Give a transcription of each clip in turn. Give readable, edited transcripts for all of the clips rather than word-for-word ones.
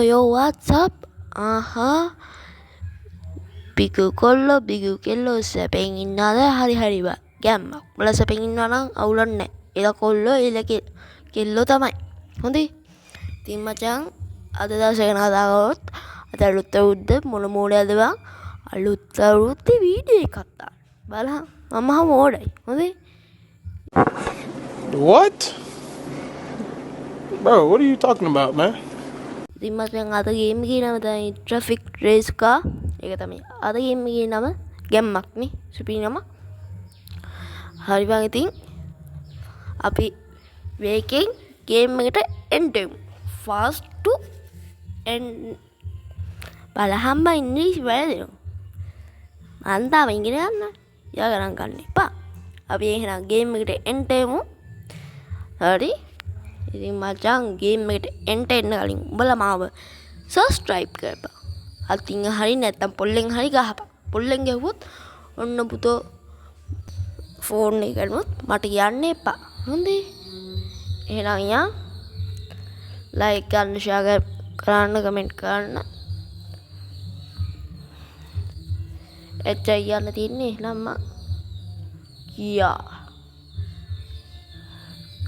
Yo, what's up? Bigu kello සැපෙන් ඉන්නවද? හරි බා. ගැම්මක්. උඹලා සැපෙන් ඉන්නවා නම් අවුලක් නැහැ. එලා කොල්ලෝ කෙල්ලෝ තමයි. හොඳේ. ඉතින් මචං අද දවසේ ගැන කතා කරොත් අද අලුත් අවුරුද්ද මොන මෝඩයද බං? අලුත් අවුරුද්දේ වීඩියෝ එකක් දාන්න. බලහන්. මම මෝඩයි. හොඳේ. What? Bro, what are you talking about, man? ඉතින් මචං අද ගේම් එකේ නම තමයි ට්‍රැෆික් රේස් කා. ඒක තමයි අද ගේම් එකේ නම. ගැම්මක් නේ. සුපිරි නම. හරි බං ඉතින් අපි මේකෙන් ගේම් එකට එන්ටර් වෙමු. fast to end බලහන් බං ඉංග්‍රීසි වැරදිනවා. මං තාම ඉංග්‍රීසි ගන්න. යා ගණන් ගන්න එපා. අපි එහෙනම් ගේම් එකට එන්ටර් වෙමු. හරි. ඉතින් මචං ගේම් එකට එන්ටර් වෙන්න කලින් උඹලා මාව subscribe කරපන්. අතින් හරි නැත්තම් පොල්ලෙන් හරි ගහපන්. පොල්ලෙන් ගැහුවොත් ඔන්න පුතෝ ෆෝන් එක කරනොත් මට කියන්න එපා. හොඳේ. එහෙනම් යා like කරන්න share කරන්න කමෙන්ට් කරන්න. එච්චයි යන්න තියන්නේ නම් මං කියා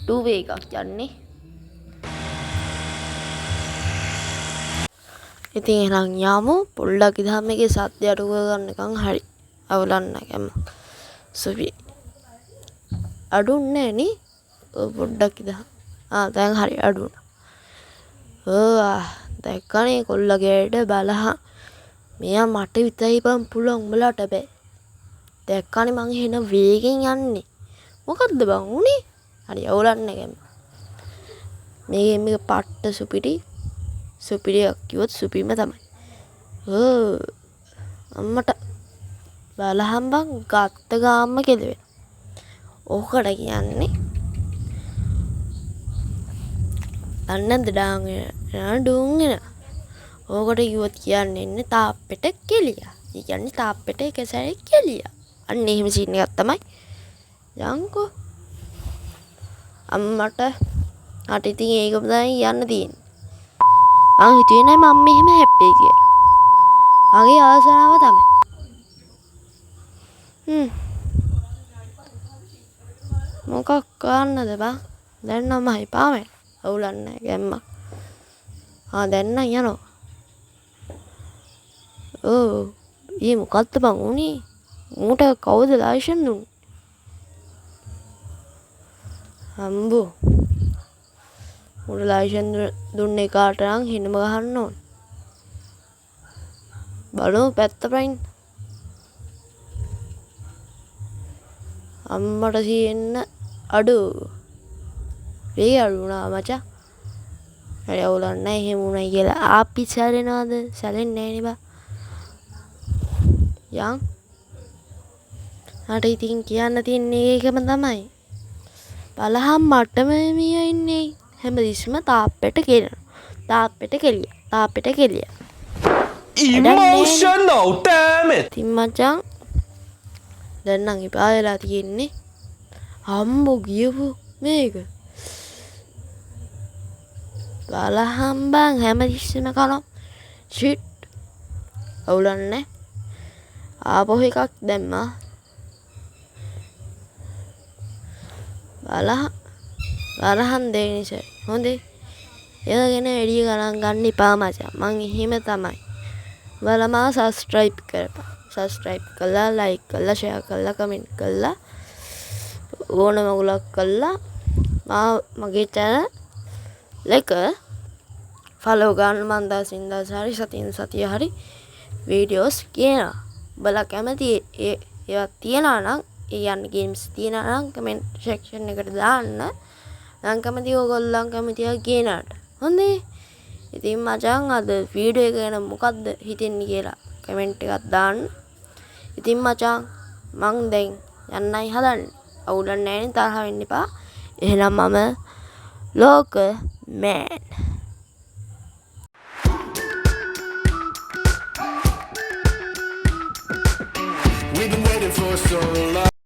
2 way එකක් යන්නේ. ඉතින් එහෙනම් යමු පොල්ලක් ඉදහම එකේ සත්‍ය අඩු කරගන්නකම් හරි අවුලක් නැහැ. සුපි අඩුන්නේ නේ පොඩ්ඩක් ඉදහම. දැන් හරි අඩුණා. දැක්කනේ කොල්ලගේට බලහන්. මෙයා මට විතරයි බං පුළුවන් උඹලාට බෑ. දැක්කනේ මං එහෙන වේගෙන් යන්නේ. මොකද්ද බං උනේ? හරි අවුලක් නැහැ. මේ ගේම් එක පට්ට සුපිරියක් කිව්වොත් සුපිරිම තමයි. අම්මට බලහන් බං ගත්ත ගාම්ම කෙලවෙන. ඕකට කියන්නේ දන්නේද ඩුංගෙන. ඕකට කිව්වොත් කියන්නේ ඉන්නේ තාප්පෙට කෙලියා. ඒ කියන්නේ තාප්පෙට එක සැරේ කෙලියා. අන්න එහෙම සීන් එකක් තමයි. යන්කෝ. අම්මට අට ඉතින් ඒක තමයි යන්න තියෙන්නේ. මං හිතුවේ නෑ මම මෙහෙම හැප්පෙයි කියලා. මගේ ආසනාව තමයි. මොකක් කරන්නද බං? දැන් නම් හයිපා මේ. අවුලක් නෑ ගැම්මක්. දැන් නම් යනවා. ඊ මොකද්ද බං උනේ? මූට කවුද ලයිසන් දුන්නේ? අම්බෝ. මූට ලයිසන් දුන්නේ කාට නම් හිනම ගහන්න ඕන. බලමු පැත්ත පයින්. අම්මට සියෙන්න අඩු. වේ අඩුණා මචං. හරි අවුලක් නැහැ එහෙම උණයි කියලා ආපි සැලෙනවද? සැලෙන්නේ නැහැ නේ බා. යන්. හරි ඉතින් කියන්න තියෙන්නේ ඒකම තමයි. බලහන් මටම මිය ඉන්නේ. හැමදෙස්සම තාප්පෙට කෙලිය. Emotional, damn it. ඉතින් මචං දැන් නම් එපා වෙලා තියෙන්නේ. අම්බෝ ගියපු මේක. බලහන් බං හැමදෙස්සම කනවා. ෂිට්. අවුලක් නැහැ. ආපහු එකක් දැම්මා. බලහන් දෙනිසයි. හොඳේ. ඒක ගැන වැඩි ගණන් ගන්න එපා මචං. මං එහෙම තමයි. බලමා subscribe කරපන්. subscribe කළා, like කළා, share කළා, comment කළා. ඕන මගුලක් කළා. මගේ channel එක follow ගන්න මන් දාසින්දාස හරි සතිය හරි videos කියනවා. බලලා කැමති ඒවා තියනවා නම් ඒ යන්නේ games තියනවා නම් comment section එකට දාන්න. මම කැමති ඕගොල්ලන් කැමතියි කියනට. හොඳේ. ඉතින් මචං අද වීඩියෝ එක ගැන මොකද්ද හිතෙන්නේ කියලා කමෙන්ට් එකක් දාන්න. ඉතින් මචං මං දැන් යන්නයි හදන්නේ. අවුලක් නැහැ නේ තරහ වෙන්න එපා. එහෙනම් මම ලෝක මෑන්. We've been waiting for so long.